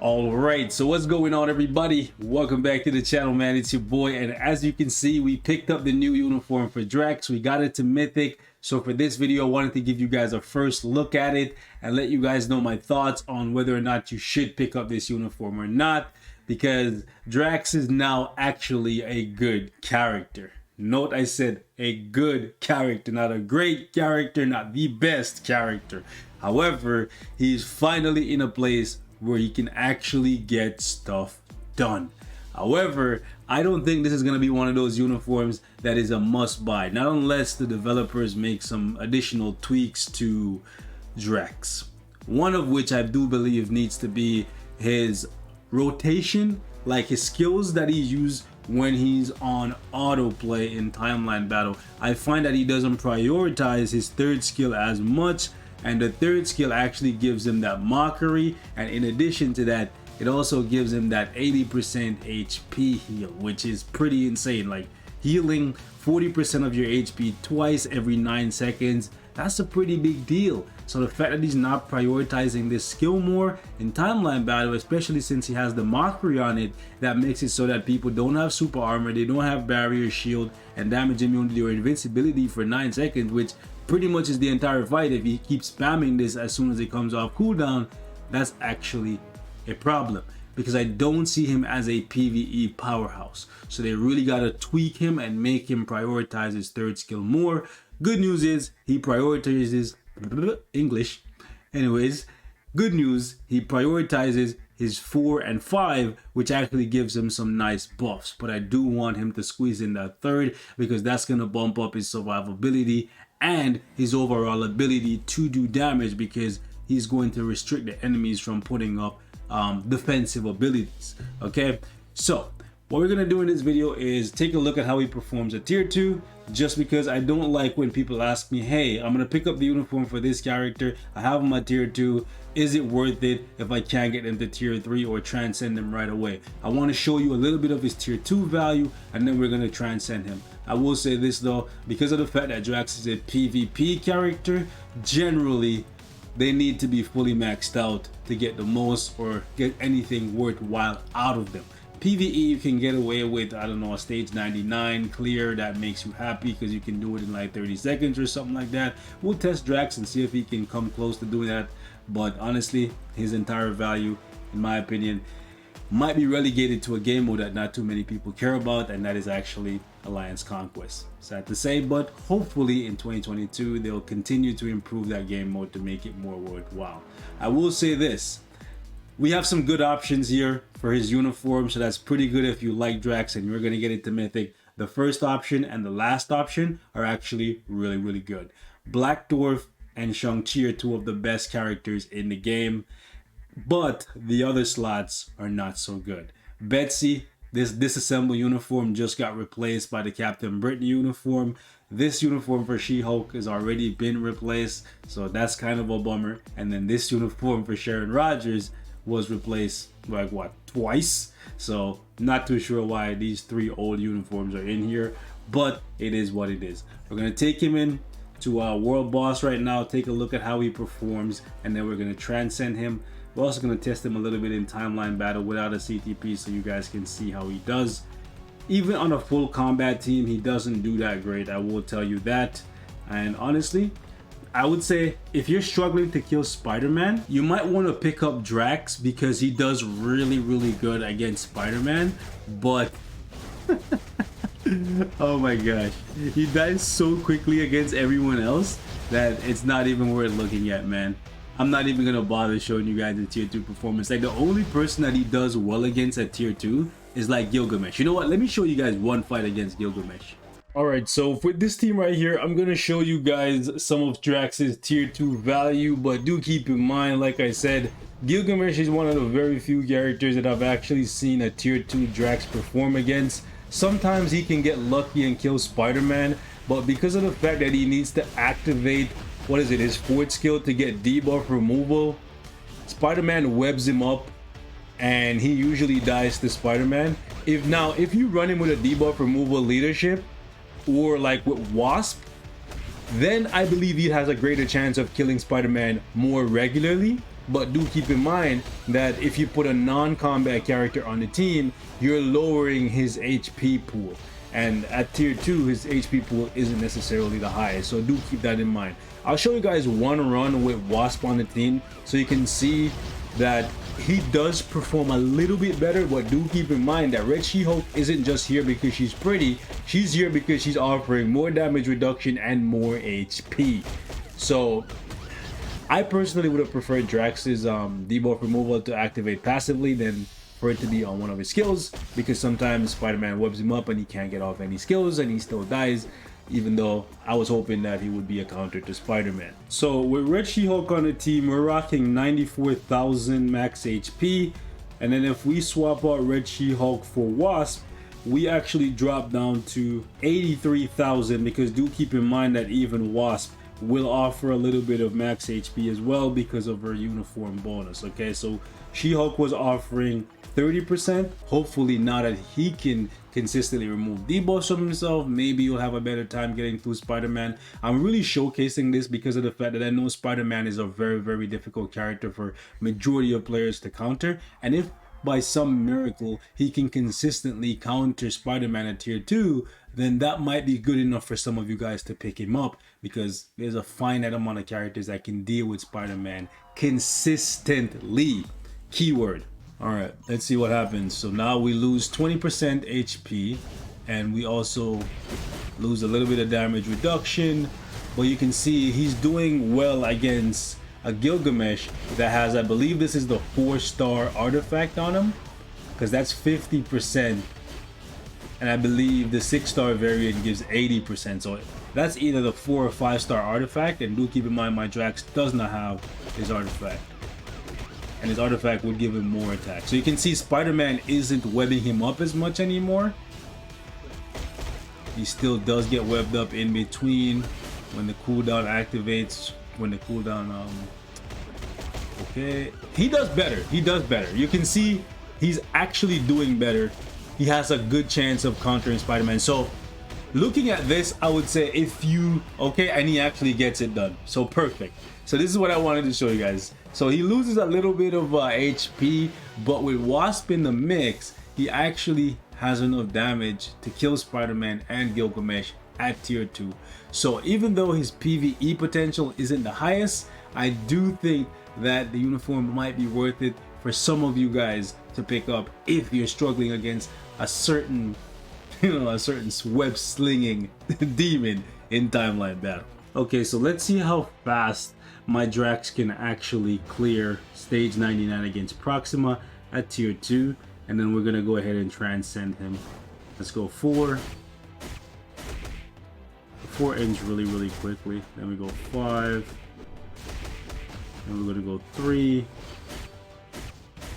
All right, so what's going on, everybody? Welcome back to the channel, man. It's your boy, and as you can see, we picked up the new uniform for Drax. We got it to Mythic. So for this video, I wanted to give you guys a first look at it and let you guys know my thoughts on whether or not you should pick up this uniform or not, because Drax is now actually a good character. Note I said a good character, not a great character, not the best character. However, he's finally in a place where he can actually get stuff done. However, I don't think this is going to be one of those uniforms that is a must buy, not unless the developers make some additional tweaks to Drax. One of which I do believe needs to be his rotation, like his skills that he uses when he's on autoplay in timeline battle. I find that he doesn't prioritize his third skill as much, and the third skill actually gives him that mockery, and in addition to that, it also gives him that 80% HP heal, which is pretty insane. Like healing 40% of your HP twice every 9 seconds, that's a pretty big deal. So the fact that he's not prioritizing this skill more in timeline battle, especially since he has the mockery on it, that makes it so that people don't have super armor, they don't have barrier shield and damage immunity or invincibility for 9 seconds, which pretty much is the entire fight. If he keeps spamming this as soon as it comes off cooldown, that's actually a problem, because I don't see him as a PvE powerhouse. So they really got to tweak him and make him prioritize his third skill more. Good news is he prioritizes English. Anyways, good news, he prioritizes his 4 and 5, which actually gives him some nice buffs. But I do want him to squeeze in that third, because that's going to bump up his survivability and his overall ability to do damage, because he's going to restrict the enemies from putting up defensive abilities. Okay, so what we're gonna do in this video is take a look at how he performs at tier 2, just because I don't like when people ask me, hey, I'm gonna pick up the uniform for this character, I have him at tier 2, is it worth it if I can't get him to tier 3 or transcend him right away? I want to show you a little bit of his tier 2 value, and then we're gonna transcend him. I will say this though, because of the fact that Drax is a PvP character, generally they need to be fully maxed out to get the most or get anything worthwhile out of them. PvE you can get away with, I don't know, a stage 99 clear that makes you happy because you can do it in like 30 seconds or something like that. We'll test Drax and see if he can come close to doing that, but honestly his entire value, in my opinion, might be relegated to a game mode that not too many people care about, and that is actually Alliance Conquest. Sad to say, but hopefully in 2022 they'll continue to improve that game mode to make it more worthwhile. I will say this, we have some good options here for his uniform, so that's pretty good if you like Drax and you're going to get it to Mythic. The first option and the last option are actually really good. Black Dwarf and Shang-Chi are two of the best characters in the game, but the other slots are not so good. Betsy, this disassembled uniform just got replaced by the Captain Britain uniform. This uniform for She-Hulk has already been replaced, so that's kind of a bummer. And then this uniform for Sharon Rogers was replaced like what, twice? So not too sure why these 3 old uniforms are in here, but it is what it is. We're gonna take him in to World Boss right now, take a look at how he performs, and then we're gonna transcend him. We're also going to test him a little bit in timeline battle without a CTP, so you guys can see how he does. Even on a full combat team, he doesn't do that great, I will tell you that. And honestly, I would say if you're struggling to kill Spider-Man, you might want to pick up Drax, because he does really good against Spider-Man, but oh my gosh, he dies so quickly against everyone else that it's not even worth looking at, man. I'm not even gonna bother showing you guys the tier 2 performance. Like the only person that he does well against at tier 2 is like Gilgamesh. You know what, let me show you guys one fight against Gilgamesh. Alright, so for this team right here, I'm gonna show you guys some of Drax's tier 2 value, but do keep in mind, like I said, Gilgamesh is one of the very few characters that I've actually seen a tier 2 Drax perform against. Sometimes he can get lucky and kill Spider-Man, but because of the fact that he needs to activate, what is it, his 4th skill to get debuff removal, Spider-Man webs him up and he usually dies to Spider-Man. If you run him with a debuff removal leadership or like with Wasp, then I believe he has a greater chance of killing Spider-Man more regularly. But do keep in mind that if you put a non-combat character on the team, you're lowering his HP pool. And at tier 2, his HP pool isn't necessarily the highest, so do keep that in mind. I'll show you guys one run with Wasp on the team so you can see that he does perform a little bit better, but do keep in mind that Red She-Hulk isn't just here because she's pretty, she's here because she's offering more damage reduction and more HP. So I personally would have preferred Drax's debuff removal to activate passively than for it to be on one of his skills, because sometimes Spider-Man webs him up and he can't get off any skills and he still dies, even though I was hoping that he would be a counter to Spider-Man. So with Red She-Hulk on the team, we're rocking 94,000 max HP, and then if we swap out Red She-Hulk for Wasp, we actually drop down to 83,000, because do keep in mind that even Wasp will offer a little bit of max HP as well because of her uniform bonus. Okay, so She-Hulk was offering 30%. Hopefully now that he can consistently remove debuffs from himself, maybe you'll have a better time getting through Spider-Man. I'm really showcasing this because of the fact that I know Spider-Man is a very difficult character for majority of players to counter, and if by some miracle he can consistently counter Spider-Man at tier 2, then that might be good enough for some of you guys to pick him up, because there's a finite amount of characters that can deal with Spider-Man consistently. Keyword. All right, let's see what happens. So now we lose 20% HP, and we also lose a little bit of damage reduction, but you can see he's doing well against a Gilgamesh that has, I believe this is the 4-star artifact on him, because that's 50%, and I believe the 6-star variant gives 80%. So that's either the 4 or 5-star artifact, and do keep in mind my Drax does not have his artifact, and his artifact would give him more attack. So you can see Spider-Man isn't webbing him up as much anymore. He still does get webbed up in between when the cooldown activates, when the cooldown okay, he does better. You can see he's actually doing better. He has a good chance of countering Spider-Man. So looking at this, I would say if you okay, and he actually gets it done, so perfect. So this is what I wanted to show you guys. So he loses a little bit of HP, but with Wasp in the mix, he actually has enough damage to kill Spider-Man and Gilgamesh at tier 2. So even though his PvE potential isn't the highest, I do think that the uniform might be worth it for some of you guys to pick up if you're struggling against a certain, a certain web slinging demon in timeline battle. Okay, so let's see how fast my Drax can actually clear stage 99 against Proxima at tier 2, and then we're gonna go ahead and transcend him. Let's go 4 ends really quickly, then we go 5, and we're gonna go 3,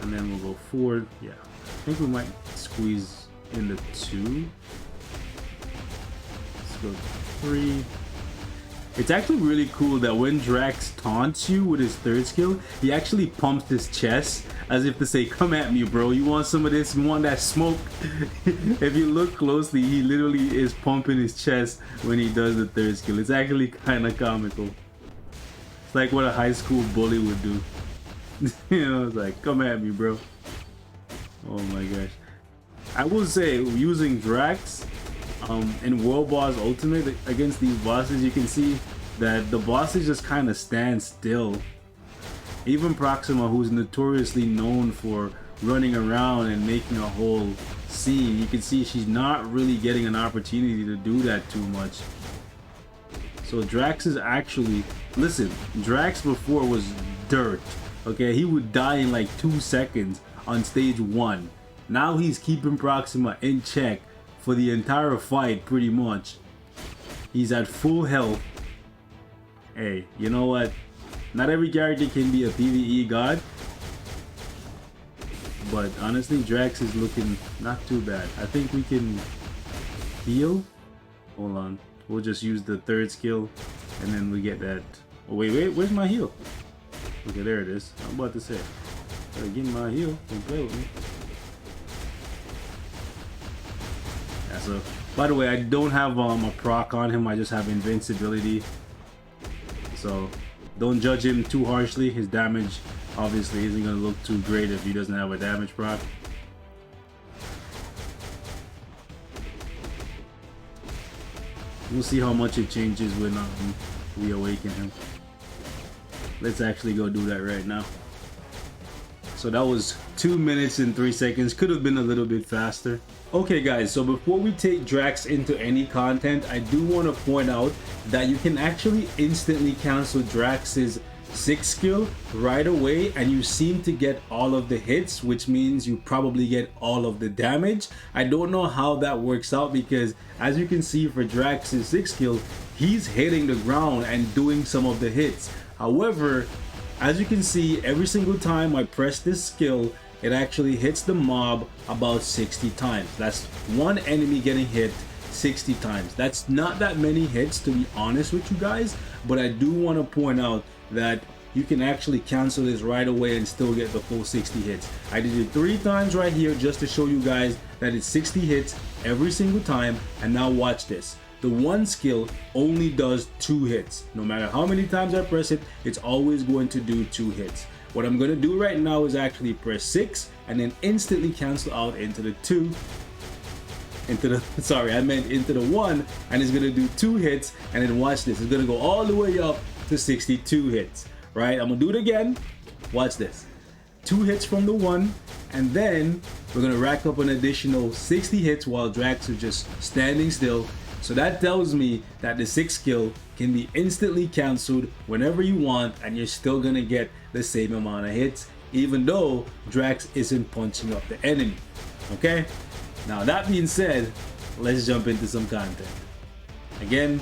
and then we'll go 4. Yeah, I think we might squeeze in the 2. Let's go 3. It's actually really cool that when Drax taunts you with his 3rd skill, he actually pumps his chest as if to say, come at me, bro. You want some of this? You want that smoke? If you look closely, he literally is pumping his chest when he does the 3rd skill. It's actually kind of comical. It's like what a high school bully would do. It's like, come at me, bro. Oh my gosh. I will say, using Drax in World Boss Ultimate against these bosses, you can see that the bosses just kind of stand still. Even Proxima, who's notoriously known for running around and making a whole scene, you can see she's not really getting an opportunity to do that too much. So Drax is actually, listen, Drax before was dirt. Okay, he would die in like 2 seconds on stage 1. Now he's keeping Proxima in check for the entire fight, pretty much. He's at full health. Hey, you know what? Not every character can be a PvE god, but honestly, Drax is looking not too bad. I think we can heal. Hold on, we'll just use the 3rd skill, and then we get that. Oh wait, where's my heal? Okay, there it is. I'm about to say, gotta get my heal. Don't play with me. So, by the way, I don't have a proc on him. I just have invincibility. So don't judge him too harshly. His damage obviously isn't going to look too great if he doesn't have a damage proc. We'll see how much it changes when we awaken him. Let's actually go do that right now. So that was 2 minutes and 3 seconds. Could have been a little bit faster. Okay guys, so before we take Drax into any content, I do want to point out that you can actually instantly cancel Drax's 6 skill right away, and you seem to get all of the hits, which means you probably get all of the damage. I don't know how that works out, because as you can see for Drax's 6 skill, he's hitting the ground and doing some of the hits. However, as you can see, every single time I press this skill, it actually hits the mob about 60 times. That's one enemy getting hit 60 times. That's not that many hits, to be honest with you guys, but I do want to point out that you can actually cancel this right away and still get the full 60 hits. I did it 3 times right here just to show you guys that it's 60 hits every single time. And now watch this. The one skill only does 2 hits. No matter how many times I press it, it's always going to do 2 hits. What I'm going to do right now is actually press 6 and then instantly cancel out into the 2. Into the, sorry, I meant into the 1, and it's going to do 2 hits. And then watch this. It's going to go all the way up to 62 hits. Right? I'm going to do it again. Watch this. 2 hits from the 1, and then we're going to rack up an additional 60 hits while Drax is just standing still. So that tells me that the 6 skill can be instantly cancelled whenever you want, and you're still gonna get the same amount of hits, even though Drax isn't punching up the enemy. Okay? Now that being said, let's jump into some content. Again,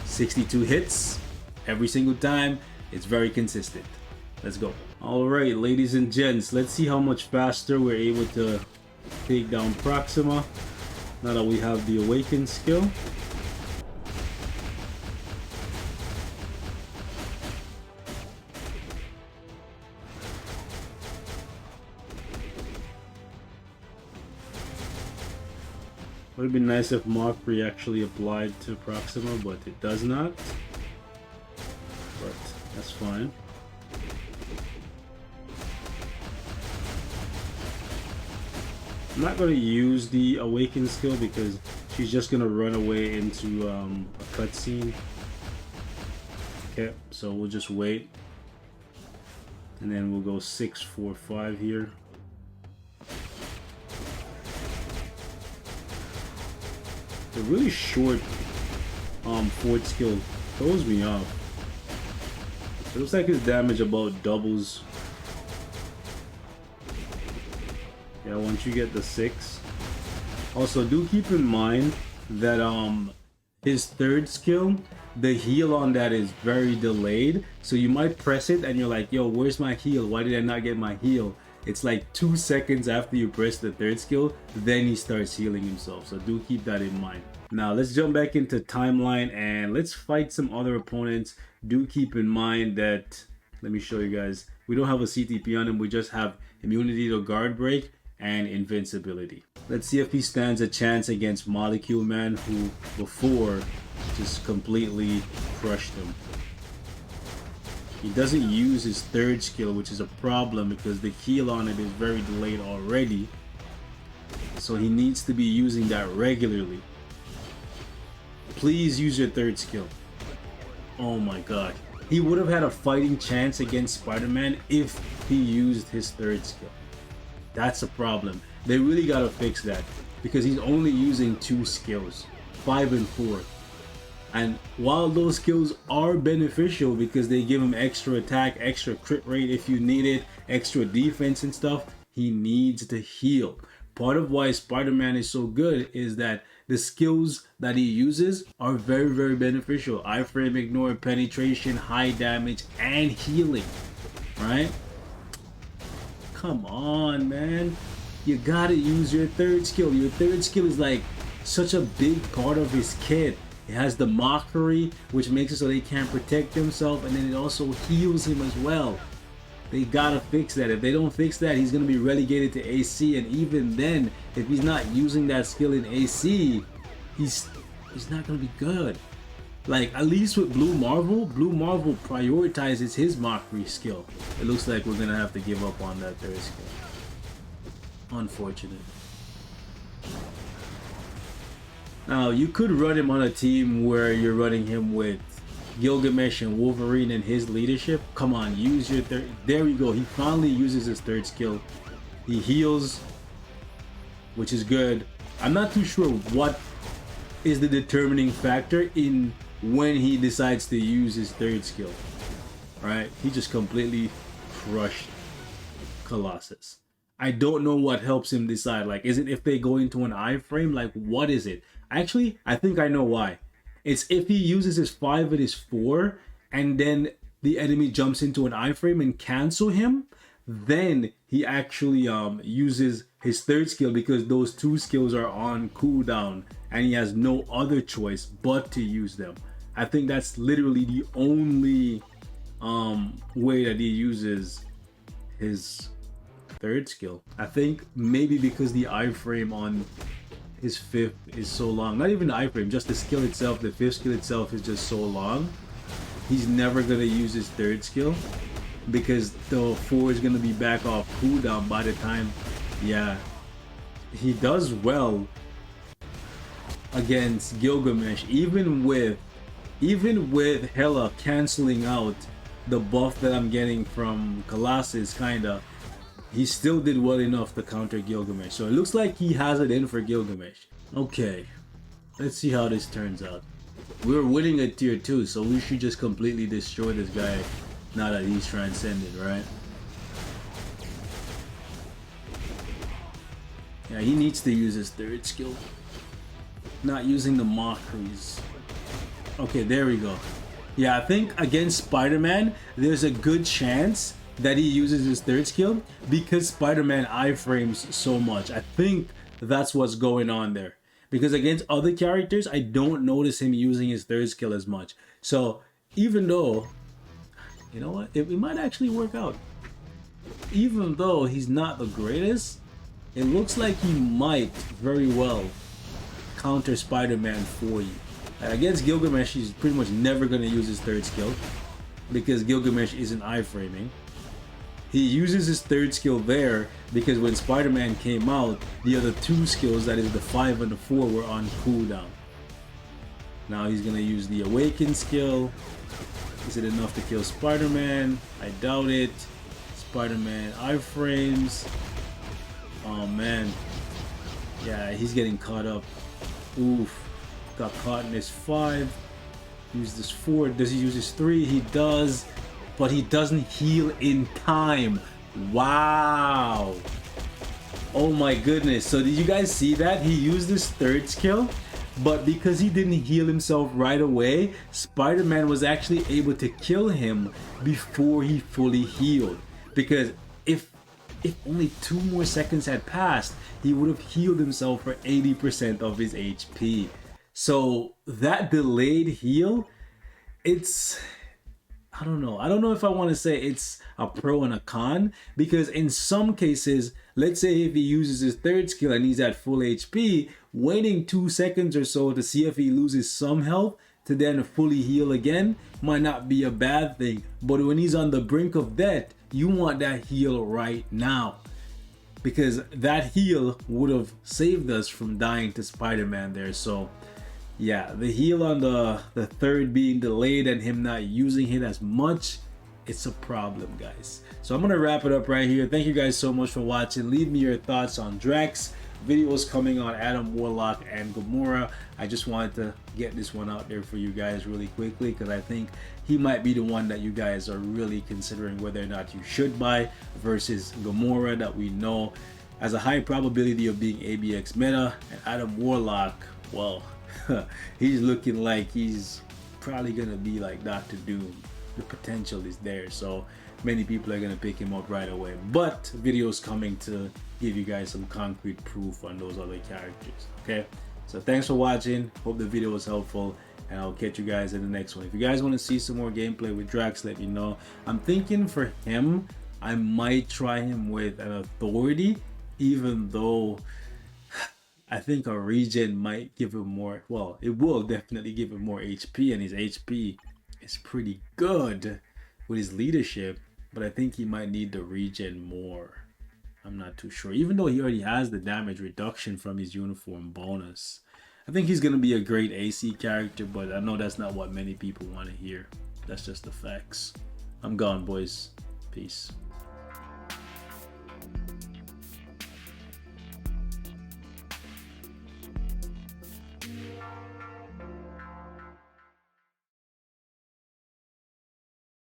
62 hits every single time. It's very consistent. Let's go. Alright, ladies and gents, let's see how much faster we're able to take down Proxima now that we have the Awaken skill. Would have been nice if Mockery actually applied to Proxima, but it does not. But that's fine. I'm not going to use the Awaken skill because she's just going to run away into a cutscene. Okay, so we'll just wait. And then we'll go 6, 4, 5 here. The really short fourth skill throws me off. It looks like his damage about doubles. Yeah, once you get the 6. Also, do keep in mind that his third skill, the heal on that is very delayed. So you might press it and you're like, yo, where's my heal? Why did I not get my heal? It's like 2 seconds after you press the third skill, then he starts healing himself. So do keep that in mind. Now let's jump back into timeline and let's fight some other opponents. Do keep in mind that, let me show you guys, we don't have a CTP on him. We just have immunity to guard break and invincibility. Let's see if he stands a chance against Molecule Man, who before just completely crushed him. He doesn't use his third skill, which is a problem because the heal on it is very delayed already. So he needs to be using that regularly. Please use your third skill. Oh my god. He would have had a fighting chance against Spider-Man if he used his third skill. That's a problem. They really gotta fix that because he's only using 2 skills, 5 and 4. And while those skills are beneficial because they give him extra attack, extra crit rate if you need it, extra defense and stuff, he needs to heal. Part of why Spider-Man is so good is that the skills that he uses are very, very beneficial. Iframe, ignore, penetration, high damage, and healing, right? Come on, man. You gotta use your third skill. Your third skill is like such a big part of his kit. It has the Mockery, which makes it so they can't protect themselves, and then it also heals him as well. They gotta fix that. If they don't fix that, he's gonna be relegated to AC, and even then, if he's not using that skill in AC, he's not gonna be good. Like, at least with Blue Marvel prioritizes his mockery skill. It looks like we're gonna have to give up on that third skill. Unfortunate. Now, you could run him on a team where you're running him with Gilgamesh and Wolverine and his leadership. Come on, use your third. There we go. He finally uses his third skill. He heals, which is good. I'm not too sure what is the determining factor in when he decides to use his third skill. Right? He just completely crushed Colossus. I don't know what helps him decide. Like, is it if they go into an iframe? Like, what is it? Actually, I think I know why. It's if he uses his 5 and his 4, and then the enemy jumps into an iframe and cancel him, then he actually uses his third skill, because those 2 skills are on cooldown and he has no other choice but to use them. I think that's literally the only way that he uses his third skill. I think maybe because the iframe on his 5th is so long. Not even the iframe, just the skill itself. The 5th skill itself is just so long. He's never gonna use his third skill because the 4 is gonna be back off cooldown by the time. Yeah, he does well against Gilgamesh, even with Hela canceling out the buff that I'm getting from Colossus, kinda. He still did well enough to counter Gilgamesh. So it looks like he has it in for Gilgamesh. Okay, let's see how this turns out. We're winning at tier 2, so we should just completely destroy this guy now that he's transcended, right? Yeah, he needs to use his third skill. Not using the mockeries. Okay, there we go. Yeah, I think against Spider-Man, there's a good chance that he uses his third skill because Spider-Man iframes so much. I think that's what's going on there. Because against other characters, I don't notice him using his third skill as much. So even though, you know what, it might actually work out. Even though he's not the greatest, it looks like he might very well counter Spider-Man for you. Against Gilgamesh, he's pretty much never going to use his third skill because Gilgamesh isn't iframing. He uses his third skill there because when Spider-Man came out, the other 2 skills, that is the 5 and the 4, were on cooldown. Now he's going to use the Awaken skill. Is it enough to kill Spider-Man? I doubt it. Spider-Man iframes. Oh man. Yeah, he's getting caught up. Oof. Got caught in his 5. Use this 4. Does he use his 3? He does. But he doesn't heal in time. Wow. Oh my goodness. So did you guys see that? He used his third skill, but because he didn't heal himself right away, Spider-Man was actually able to kill him before he fully healed. Because if only 2 more seconds had passed, he would have healed himself for 80% of his HP. So that delayed heal, it's... I don't know if I want to say it's a pro and a con, because in some cases, let's say if he uses his third skill and he's at full HP, waiting 2 seconds or so to see if he loses some health to then fully heal again might not be a bad thing. But when he's on the brink of death, you want that heal right now, because that heal would have saved us from dying to Spider-Man there. So yeah, the heal on the third being delayed and him not using it as much, it's a problem, guys. So I'm gonna wrap it up right here. Thank you guys so much for watching. Leave me your thoughts on Drax. Videos coming on Adam Warlock and Gamora. I just wanted to get this one out there for you guys really quickly because I think he might be the one that you guys are really considering whether or not you should buy, versus Gamora that we know has a high probability of being ABX meta, and Adam Warlock, well, he's looking like he's probably gonna be like Dr. Doom. The potential is there, so many people are gonna pick him up right away. But videos coming to give you guys some concrete proof on those other characters. Okay, so thanks for watching. Hope the video was helpful, and I'll catch you guys in the next one. If you guys want to see some more gameplay with Drax, let me know. I'm thinking for him, I might try him with an authority, even though I think a regen might give him more. Well, it will definitely give him more HP, and his HP is pretty good with his leadership. But I think he might need the regen more. I'm not too sure. Even though he already has the damage reduction from his uniform bonus. I think he's going to be a great AC character, but I know that's not what many people want to hear. That's just the facts. I'm gone, boys. Peace.